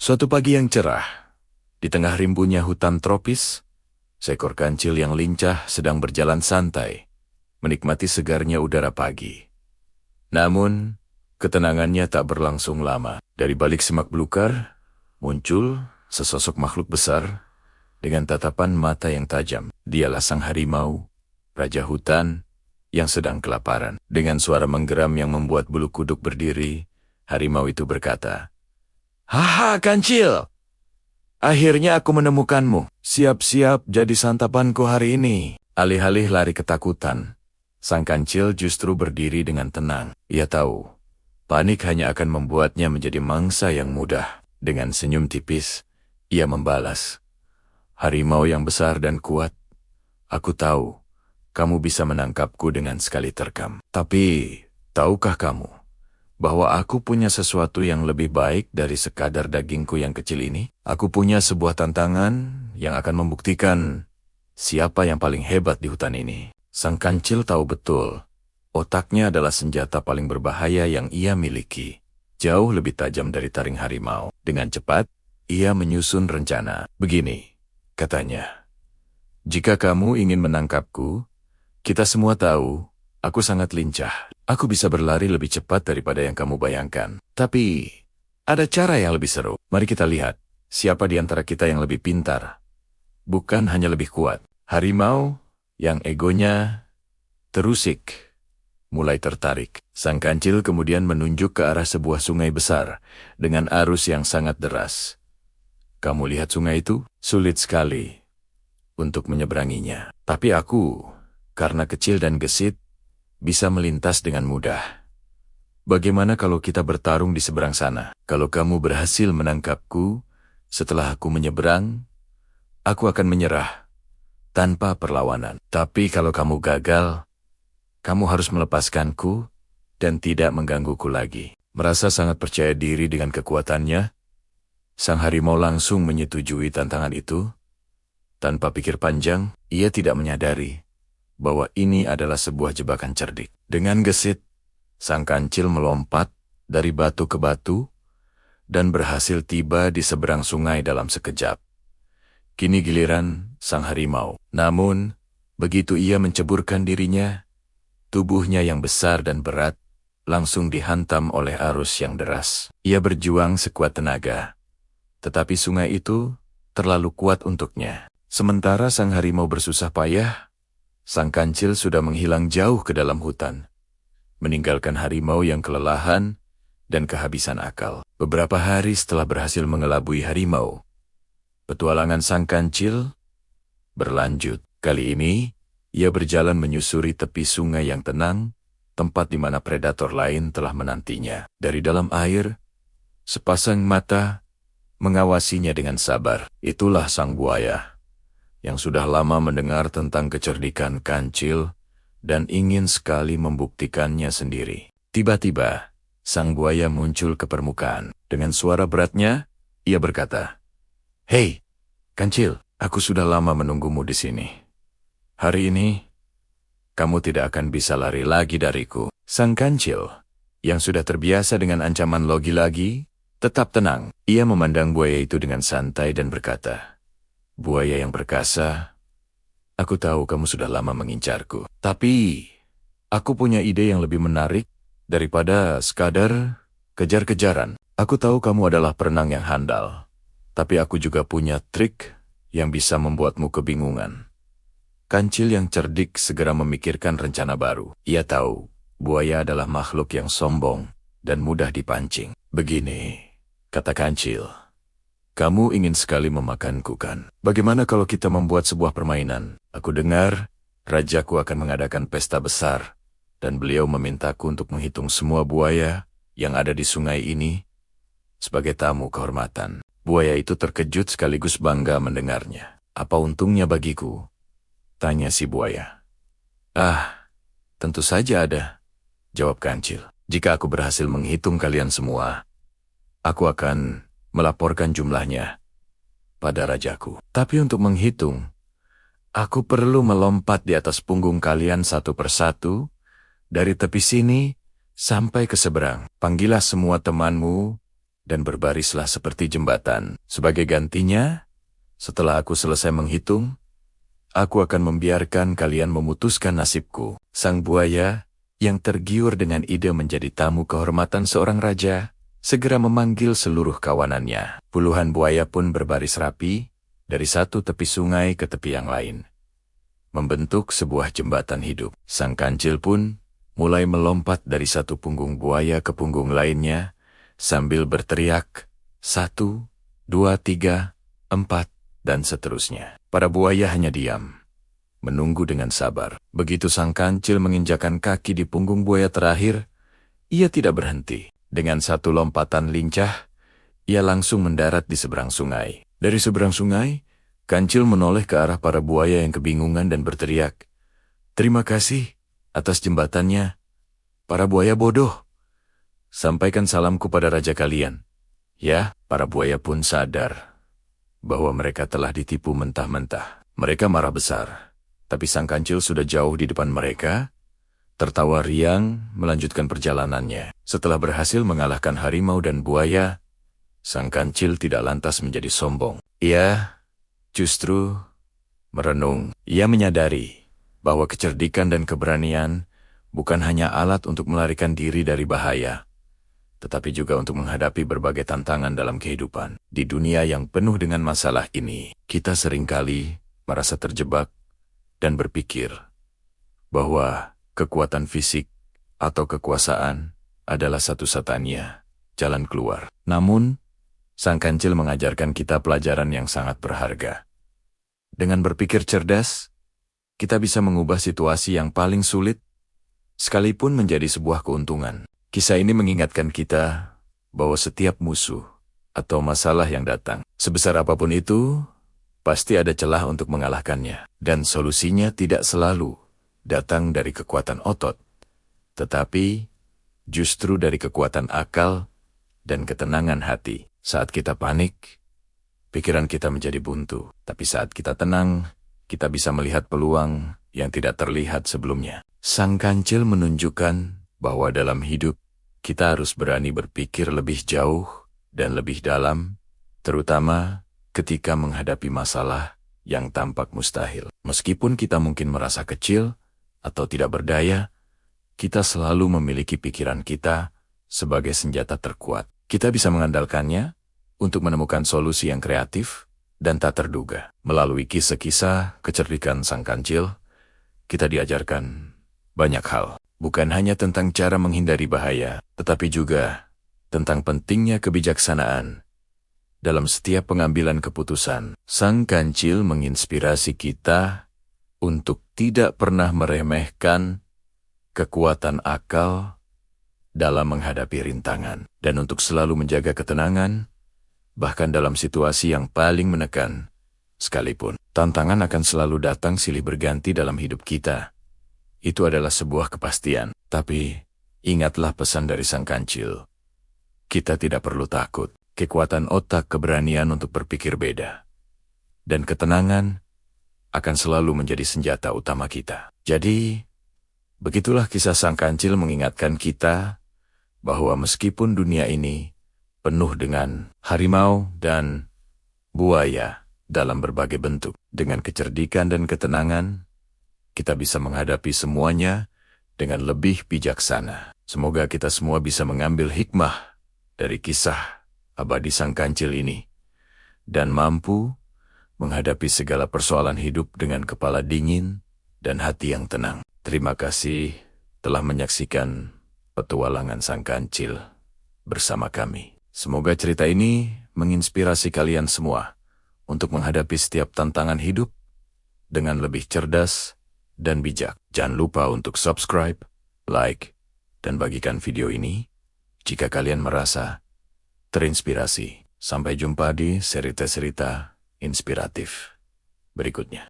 Suatu pagi yang cerah, di tengah rimbunnya hutan tropis, seekor kancil yang lincah sedang berjalan santai, menikmati segarnya udara pagi. Namun, ketenangannya tak berlangsung lama. Dari balik semak belukar, muncul sesosok makhluk besar dengan tatapan mata yang tajam. Dialah sang harimau, raja hutan, yang sedang kelaparan. Dengan suara menggeram yang membuat bulu kuduk berdiri, harimau itu berkata, "Haha, kancil! Akhirnya aku menemukanmu. Siap-siap jadi santapanku hari ini." Alih-alih lari ketakutan, sang kancil justru berdiri dengan tenang. Ia tahu, panik hanya akan membuatnya menjadi mangsa yang mudah. Dengan senyum tipis, ia membalas, "Harimau yang besar dan kuat, aku tahu kamu bisa menangkapku dengan sekali terkam. Tapi, tahukah kamu bahwa aku punya sesuatu yang lebih baik dari sekadar dagingku yang kecil ini? Aku punya sebuah tantangan yang akan membuktikan siapa yang paling hebat di hutan ini." Sang kancil tahu betul, otaknya adalah senjata paling berbahaya yang ia miliki. Jauh lebih tajam dari taring harimau. Dengan cepat, ia menyusun rencana. "Begini," katanya, "jika kamu ingin menangkapku, kita semua tahu aku sangat lincah. Aku bisa berlari lebih cepat daripada yang kamu bayangkan. Tapi, ada cara yang lebih seru. Mari kita lihat siapa di antara kita yang lebih pintar. Bukan hanya lebih kuat." Harimau yang egonya terusik mulai tertarik. Sang kancil kemudian menunjuk ke arah sebuah sungai besar dengan arus yang sangat deras. "Kamu lihat sungai itu? Sulit sekali untuk menyeberanginya. Tapi aku, karena kecil dan gesit, bisa melintas dengan mudah. Bagaimana kalau kita bertarung di seberang sana? Kalau kamu berhasil menangkapku, setelah aku menyeberang, aku akan menyerah tanpa perlawanan. Tapi kalau kamu gagal, kamu harus melepaskanku dan tidak menggangguku lagi." Merasa sangat percaya diri dengan kekuatannya, sang harimau langsung menyetujui tantangan itu. Tanpa pikir panjang, ia tidak menyadari bahwa ini adalah sebuah jebakan cerdik. Dengan gesit, sang kancil melompat dari batu ke batu dan berhasil tiba di seberang sungai dalam sekejap. Kini giliran sang harimau. Namun, begitu ia menceburkan dirinya, tubuhnya yang besar dan berat langsung dihantam oleh arus yang deras. Ia berjuang sekuat tenaga, tetapi sungai itu terlalu kuat untuknya. Sementara sang harimau bersusah payah, sang kancil sudah menghilang jauh ke dalam hutan, meninggalkan harimau yang kelelahan dan kehabisan akal. Beberapa hari setelah berhasil mengelabui harimau, petualangan sang kancil berlanjut. Kali ini, ia berjalan menyusuri tepi sungai yang tenang, tempat di mana predator lain telah menantinya. Dari dalam air, sepasang mata mengawasinya dengan sabar. Itulah sang buaya, yang sudah lama mendengar tentang kecerdikan kancil dan ingin sekali membuktikannya sendiri. Tiba-tiba, sang buaya muncul ke permukaan. Dengan suara beratnya, ia berkata, "Hei, kancil, aku sudah lama menunggumu di sini. Hari ini, kamu tidak akan bisa lari lagi dariku." Sang kancil, yang sudah terbiasa dengan ancaman lagi-lagi, tetap tenang. Ia memandang buaya itu dengan santai dan berkata, "Buaya yang perkasa, aku tahu kamu sudah lama mengincarku. Tapi, aku punya ide yang lebih menarik daripada sekadar kejar-kejaran. Aku tahu kamu adalah perenang yang handal, tapi aku juga punya trik yang bisa membuatmu kebingungan." Kancil yang cerdik segera memikirkan rencana baru. Ia tahu, buaya adalah makhluk yang sombong dan mudah dipancing. "Begini," kata kancil, "kamu ingin sekali memakanku kan? Bagaimana kalau kita membuat sebuah permainan? Aku dengar rajaku akan mengadakan pesta besar, dan beliau memintaku untuk menghitung semua buaya yang ada di sungai ini sebagai tamu kehormatan." Buaya itu terkejut sekaligus bangga mendengarnya. "Apa untungnya bagiku?" tanya si buaya. "Ah, tentu saja ada," jawab kancil. "Jika aku berhasil menghitung kalian semua, aku akan melaporkan jumlahnya pada rajaku. Tapi untuk menghitung, aku perlu melompat di atas punggung kalian satu persatu, dari tepi sini sampai ke seberang. Panggillah semua temanmu dan berbarislah seperti jembatan. Sebagai gantinya, setelah aku selesai menghitung, aku akan membiarkan kalian memutuskan nasibku. Sang buaya, yang tergiur dengan ide menjadi tamu kehormatan seorang raja, segera memanggil seluruh kawanannya. Puluhan buaya pun berbaris rapi, dari satu tepi sungai ke tepi yang lain, membentuk sebuah jembatan hidup. Sang kancil pun mulai melompat dari satu punggung buaya ke punggung lainnya, sambil berteriak, 1, 2, 3, 4, dan seterusnya. Para buaya hanya diam, menunggu dengan sabar. Begitu sang kancil menginjakan kaki di punggung buaya terakhir, ia tidak berhenti. Dengan satu lompatan lincah, ia langsung mendarat di seberang sungai. Dari seberang sungai, kancil menoleh ke arah para buaya yang kebingungan dan berteriak, "Terima kasih atas jembatannya, para buaya bodoh. Sampaikan salamku pada raja kalian." Ya, para buaya pun sadar bahwa mereka telah ditipu mentah-mentah. Mereka marah besar, tapi sang kancil sudah jauh di depan mereka, tertawa riang melanjutkan perjalanannya. Setelah berhasil mengalahkan harimau dan buaya, sang kancil tidak lantas menjadi sombong. Ia justru merenung. Ia menyadari bahwa kecerdikan dan keberanian bukan hanya alat untuk melarikan diri dari bahaya, tetapi juga untuk menghadapi berbagai tantangan dalam kehidupan. Di dunia yang penuh dengan masalah ini, kita seringkali merasa terjebak dan berpikir bahwa kekuatan fisik atau kekuasaan adalah satu-satunya jalan keluar. Namun, sang kancil mengajarkan kita pelajaran yang sangat berharga. Dengan berpikir cerdas, kita bisa mengubah situasi yang paling sulit, sekalipun menjadi sebuah keuntungan. Kisah ini mengingatkan kita bahwa setiap musuh atau masalah yang datang, sebesar apapun itu, pasti ada celah untuk mengalahkannya. Dan solusinya tidak selalu datang dari kekuatan otot, tetapi justru dari kekuatan akal dan ketenangan hati. Saat kita panik, pikiran kita menjadi buntu. Tapi saat kita tenang, kita bisa melihat peluang yang tidak terlihat sebelumnya. Sang kancil menunjukkan bahwa dalam hidup, kita harus berani berpikir lebih jauh dan lebih dalam, terutama ketika menghadapi masalah yang tampak mustahil. Meskipun kita mungkin merasa kecil atau tidak berdaya, kita selalu memiliki pikiran kita sebagai senjata terkuat. Kita bisa mengandalkannya untuk menemukan solusi yang kreatif dan tak terduga. Melalui kisah-kisah kecerdikan sang kancil, kita diajarkan banyak hal. Bukan hanya tentang cara menghindari bahaya, tetapi juga tentang pentingnya kebijaksanaan dalam setiap pengambilan keputusan. Sang kancil menginspirasi kita untuk tidak pernah meremehkan kekuatan akal dalam menghadapi rintangan, dan untuk selalu menjaga ketenangan, bahkan dalam situasi yang paling menekan. Sekalipun tantangan akan selalu datang silih berganti dalam hidup kita, itu adalah sebuah kepastian. Tapi ingatlah pesan dari sang kancil. Kita tidak perlu takut. Kekuatan otak, keberanian untuk berpikir beda, dan ketenangan akan selalu menjadi senjata utama kita. Jadi, begitulah kisah sang kancil mengingatkan kita bahwa meskipun dunia ini penuh dengan harimau dan buaya dalam berbagai bentuk, dengan kecerdikan dan ketenangan, kita bisa menghadapi semuanya dengan lebih bijaksana. Semoga kita semua bisa mengambil hikmah dari kisah abadi sang kancil ini, dan mampu menghadapi segala persoalan hidup dengan kepala dingin dan hati yang tenang. Terima kasih telah menyaksikan petualangan sang kancil bersama kami. Semoga cerita ini menginspirasi kalian semua untuk menghadapi setiap tantangan hidup dengan lebih cerdas dan bijak. Jangan lupa untuk subscribe, like, dan bagikan video ini jika kalian merasa terinspirasi. Sampai jumpa di cerita-cerita inspiratif berikutnya.